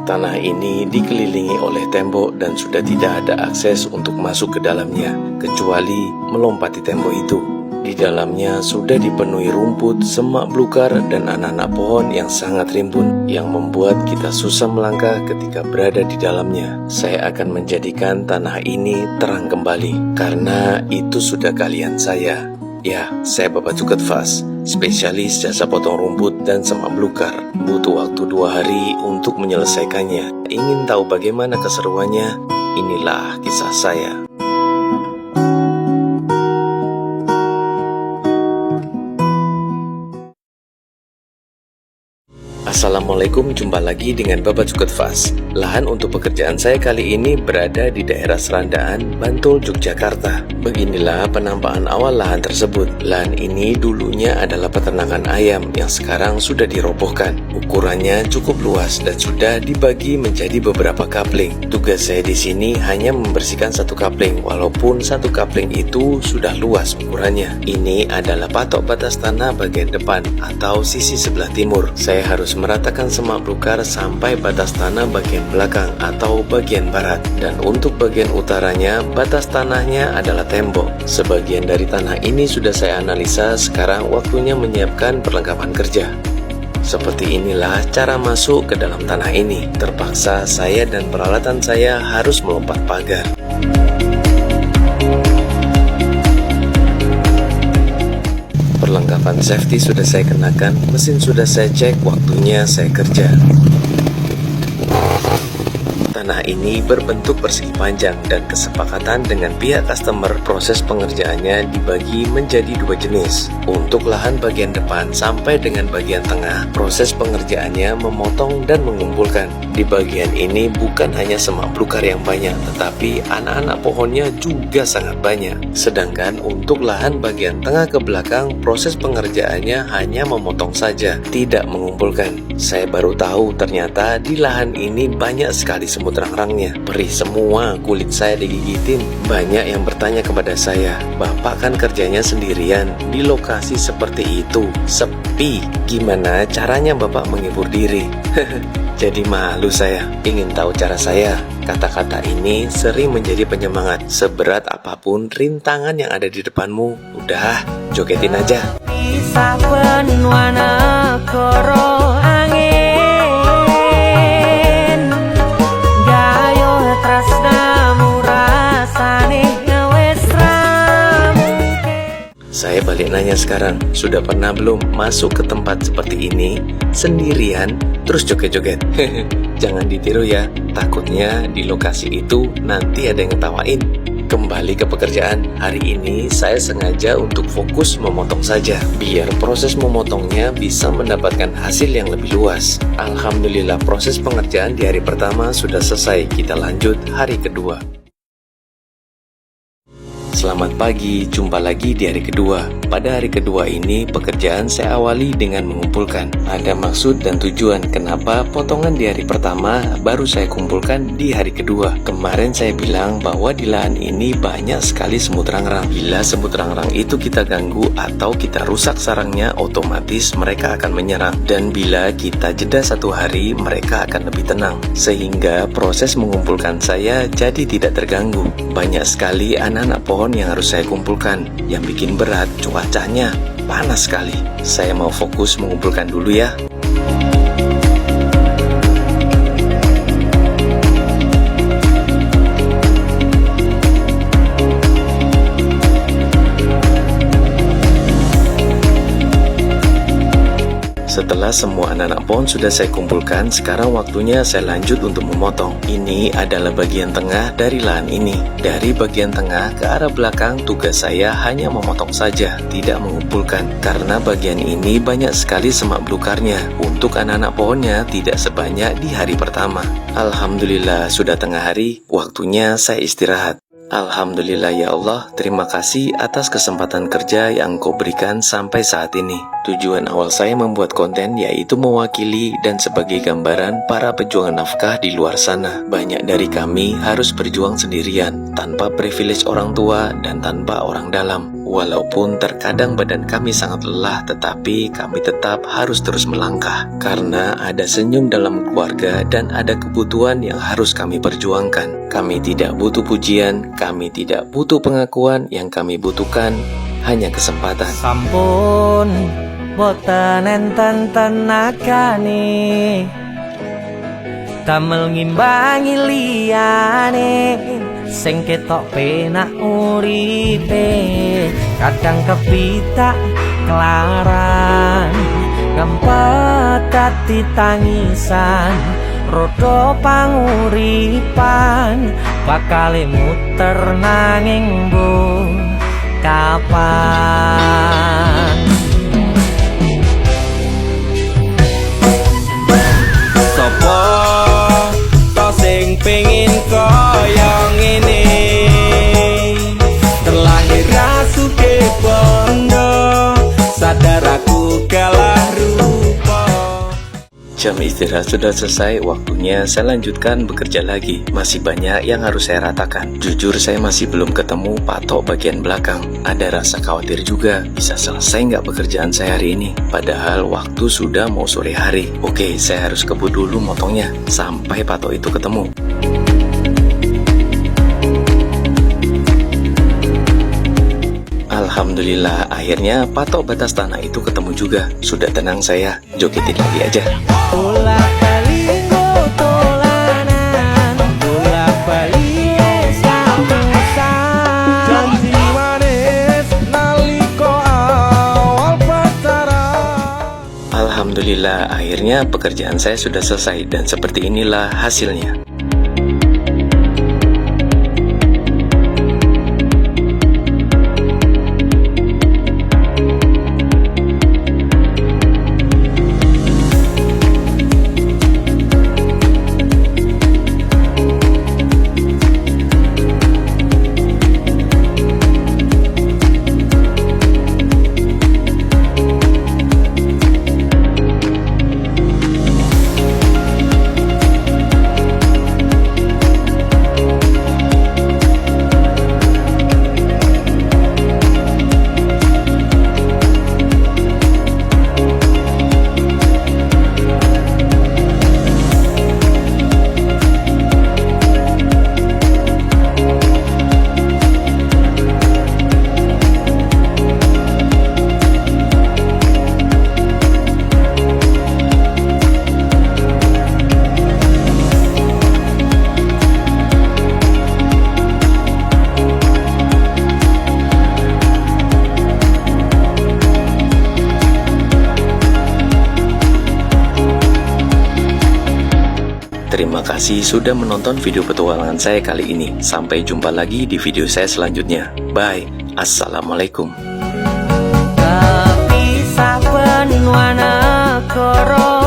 Tanah ini dikelilingi oleh tembok dan sudah tidak ada akses untuk masuk ke dalamnya, kecuali melompati tembok itu. Di dalamnya sudah dipenuhi rumput, semak belukar, dan anak-anak pohon yang sangat rimbun, yang membuat kita susah melangkah ketika berada di dalamnya. Saya akan menjadikan tanah ini terang kembali, karena itu sudah keahlian saya. Ya, saya Bapak Cuket Fas, spesialis jasa potong rumput dan semak belukar. Butuh waktu 2 hari untuk menyelesaikannya. Ingin tahu bagaimana keseruannya? Inilah kisah saya. Assalamualaikum, jumpa lagi dengan Bapak Cuket Fas. Lahan untuk pekerjaan saya kali ini berada di daerah Serandaan, Bantul, Yogyakarta. Beginilah penampakan awal lahan tersebut. Lahan ini dulunya adalah peternakan ayam yang sekarang sudah dirobohkan. Ukurannya cukup luas dan sudah dibagi menjadi beberapa kapling. Tugas saya di sini hanya membersihkan satu kapling, walaupun satu kapling itu sudah luas ukurannya. Ini adalah patok batas tanah bagian depan atau sisi sebelah timur. Saya harus meratakan semak belukar sampai batas tanah bagian belakang atau bagian barat, dan untuk bagian utaranya batas tanahnya adalah tembok. Sebagian dari tanah ini sudah saya analisa, sekarang waktunya menyiapkan perlengkapan kerja. Seperti inilah cara masuk ke dalam tanah ini. Terpaksa saya dan peralatan saya harus melompat pagar. Perlengkapan safety sudah saya kenakan, mesin sudah saya cek, waktunya saya kerja. Tanah ini berbentuk persegi panjang dan kesepakatan dengan pihak customer, proses pengerjaannya dibagi menjadi 2 jenis. Untuk lahan bagian depan sampai dengan bagian tengah, proses pengerjaannya memotong dan mengumpulkan. Di bagian ini bukan hanya semak belukar yang banyak, tetapi anak-anak pohonnya juga sangat banyak. Sedangkan untuk lahan bagian tengah ke belakang, proses pengerjaannya hanya memotong saja, tidak mengumpulkan. Saya baru tahu ternyata di lahan ini banyak sekali semut rang-rangnya. Perih semua, kulit saya digigitin. Banyak yang bertanya kepada saya, "Bapak kan kerjanya sendirian di lokasi seperti itu, sepi. Gimana caranya Bapak menghibur diri?" Jadi malu saya. Ingin tahu cara saya? Kata-kata ini sering menjadi penyemangat. Seberat apapun rintangan yang ada di depanmu, udah, jogetin aja. Saya balik nanya sekarang, sudah pernah belum masuk ke tempat seperti ini sendirian terus joget-joget? Jangan ditiru ya, takutnya di lokasi itu nanti ada yang ngetawain. Kembali ke pekerjaan, hari ini saya sengaja untuk fokus memotong saja, biar proses memotongnya bisa mendapatkan hasil yang lebih luas. Alhamdulillah, proses pengerjaan di hari pertama sudah selesai. Kita lanjut hari kedua. Selamat pagi, jumpa lagi di hari kedua. Pada hari kedua ini, pekerjaan saya awali dengan mengumpulkan. Ada maksud dan tujuan kenapa potongan di hari pertama baru saya kumpulkan di hari kedua. Kemarin saya bilang bahwa di lahan ini banyak sekali semut rang-rang. Bila semut rang-rang itu kita ganggu atau kita rusak sarangnya, otomatis mereka akan menyerang. Dan bila kita jeda 1 hari, mereka akan lebih tenang. Sehingga proses mengumpulkan saya jadi tidak terganggu. Banyak sekali anak-anak pohon yang harus saya kumpulkan. Yang bikin berat cuacanya panas sekali. Saya mau fokus mengumpulkan dulu ya. Setelah semua anak-anak pohon sudah saya kumpulkan, sekarang waktunya saya lanjut untuk memotong. Ini adalah bagian tengah dari lahan ini. Dari bagian tengah ke arah belakang, tugas saya hanya memotong saja, tidak mengumpulkan. Karena bagian ini banyak sekali semak belukarnya. Untuk anak-anak pohonnya tidak sebanyak di hari pertama. Alhamdulillah, sudah tengah hari, waktunya saya istirahat. Alhamdulillah ya Allah, terima kasih atas kesempatan kerja yang Engkau berikan sampai saat ini. Tujuan awal saya membuat konten yaitu mewakili dan sebagai gambaran para pejuang nafkah di luar sana. Banyak dari kami harus berjuang sendirian, tanpa privilege orang tua dan tanpa orang dalam. Walaupun terkadang badan kami sangat lelah, tetapi kami tetap harus terus melangkah. Karena ada senyum dalam keluarga dan ada kebutuhan yang harus kami perjuangkan. Kami tidak butuh pujian, kami tidak butuh pengakuan, yang kami butuhkan hanya kesempatan. Sampun boten enten tenagane damel ngimbangi liyane sing ketok penak uripe, kadang kepitak kelaran ngempet dadi tangisan, rodo panguripan bakale muter nanging mbuh kapan. Sopo to sing pengin kaya ngene, terlahir rasuke bondo, sadar aku kalah rupa. Jam istirahat sudah selesai, waktunya saya lanjutkan bekerja lagi. Masih banyak yang harus saya ratakan. Jujur saya masih belum ketemu patok bagian belakang. Ada rasa khawatir juga, bisa selesai nggak pekerjaan saya hari ini. Padahal waktu sudah mau sore hari. Oke, saya harus kebut dulu motongnya, sampai patok itu ketemu. Alhamdulillah, akhirnya patok batas tanah itu ketemu juga. Sudah tenang saya, jogetin lagi aja. Bolak-balik tolanan, bolak-balik samusan, janji manis naliko awal pacaran. Alhamdulillah, akhirnya pekerjaan saya sudah selesai dan seperti inilah hasilnya. Terima kasih sudah menonton video petualangan saya kali ini. Sampai jumpa lagi di video saya selanjutnya. Bye. Assalamualaikum. Tapi saben wana koro